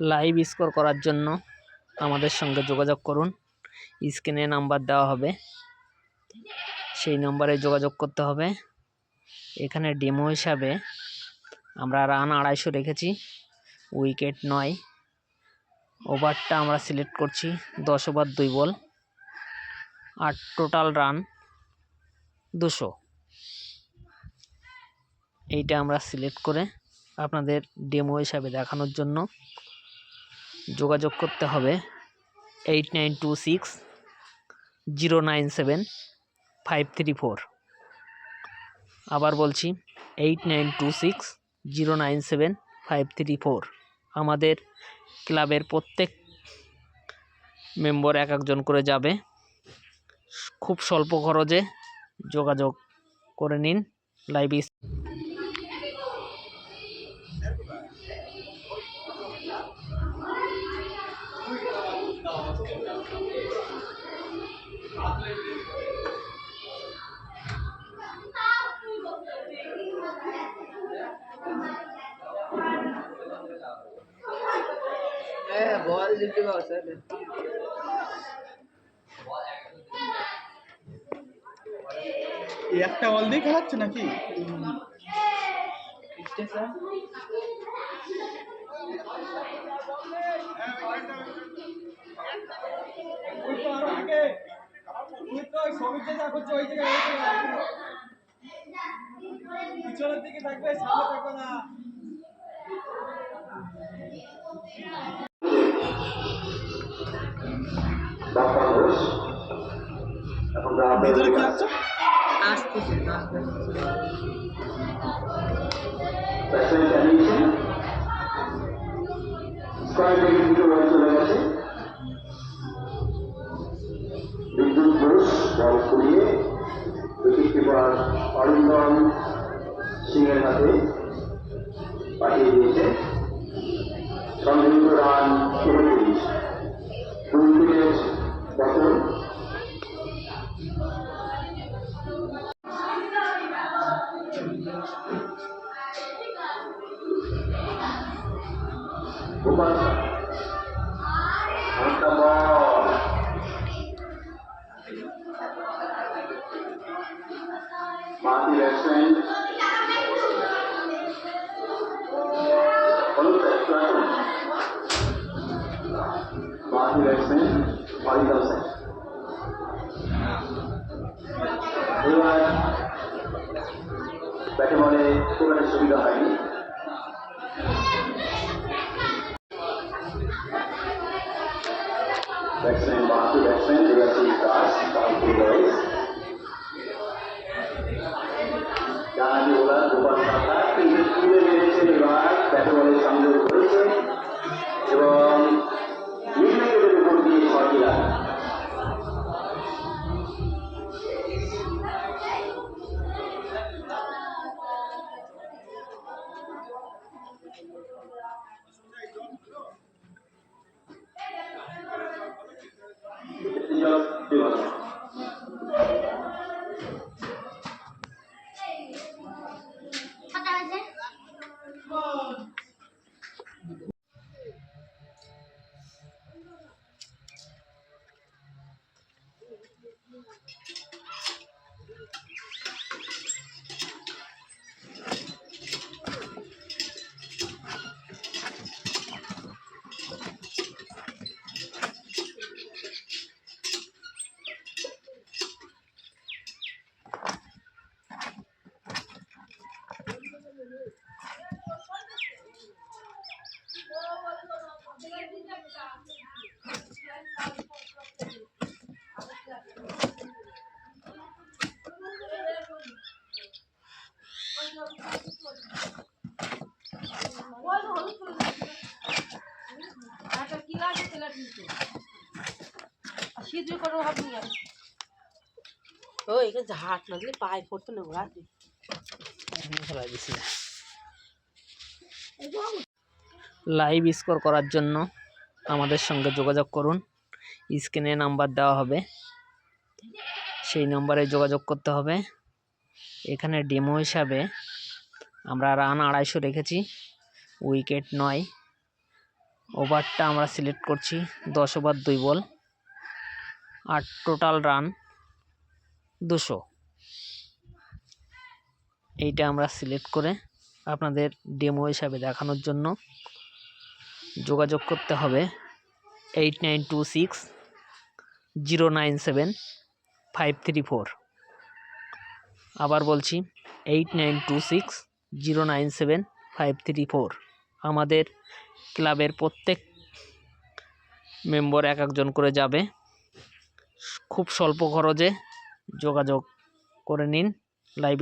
Live score করার জন্য আমাদের সঙ্গে যোগাযোগ করুন। স্ক্রিনে নাম্বার দেওয়া হবে, সেই নম্বরে যোগাযোগ করতে হবে। এখানে ডেমো হিসাবে আমরা রান 250 রেখেছি, উইকেট 9, ওভারটা আমরা সিলেক্ট করছি 10 ওভার 2 বল, আর টোটাল রান 200। এইটা আমরা সিলেক্ট করে আপনাদের ডেমো হিসাবে দেখানোর জন্য যোগাযোগ করতে হবে 8926097534। আবার বলছি 8926097534। আমাদের ক্লাবের প্রত্যেক মেম্বার এক একজন করে যাবে। খুব স্বল্প খরচে যোগাযোগ করে নিন। লাইভ বল দিতে পারছে একটা বল দিয়ে খেলাচ্ছে নাকি? পিছনের দিকে থাকবে, সামনে থাকবে না। ভিতরে কি আছে? আসতেছে বিদ্যুৎ ঘোষ বল করিয়ে উইকেট কিপার অরিন্দম সিং এর হাতে পাঠিয়ে দিয়েছে। সংগৃহীত রান 29, 2 উইকেট পতন। গোপাল মাটি ব্যাটসম্যান মাটি ব্যাটসম্যান অরিন্দম সিং। এবার ব্যাটে বলে খুব একটা সুবিধা হয়নি। ব্যাটসম্যান বাকি ব্যাটসম্যান দেবাশী দাস ডানাদি বোলার গোপাল সরকার কিন্তু তুলে মেরেছেন। এবার ব্যাটে বলে সংযোগ করেছে এবং উইকেটের উপর দিয়ে 6টি রান। হাট না দিলে পায়ে পড়তো না ঘোরাতে। লাইভ স্কোর করার জন্য আমাদের সঙ্গে যোগাযোগ করুন। স্ক্রিনে নাম্বার দেওয়া হবে, সেই নম্বরে যোগাযোগ করতে হবে। এখানে ডেমো হিসাবে আমরা রান 250 রেখেছি, উইকেট 9, ওভারটা আমরা সিলেক্ট করছি 10 ওভার 2 বল আর টোটাল রান 200। এইটা আমরা সিলেক্ট করে আপনাদের ডেমো হিসাবে দেখানোর জন্য যোগাযোগ করতে হবে 8926097534। আবার বলছি 8926097534। আমাদের ক্লাবের প্রত্যেক মেম্বার 1-1 করে যাবে। খুব স্বল্প খরচে যোগাযোগ করে নিন লাইভ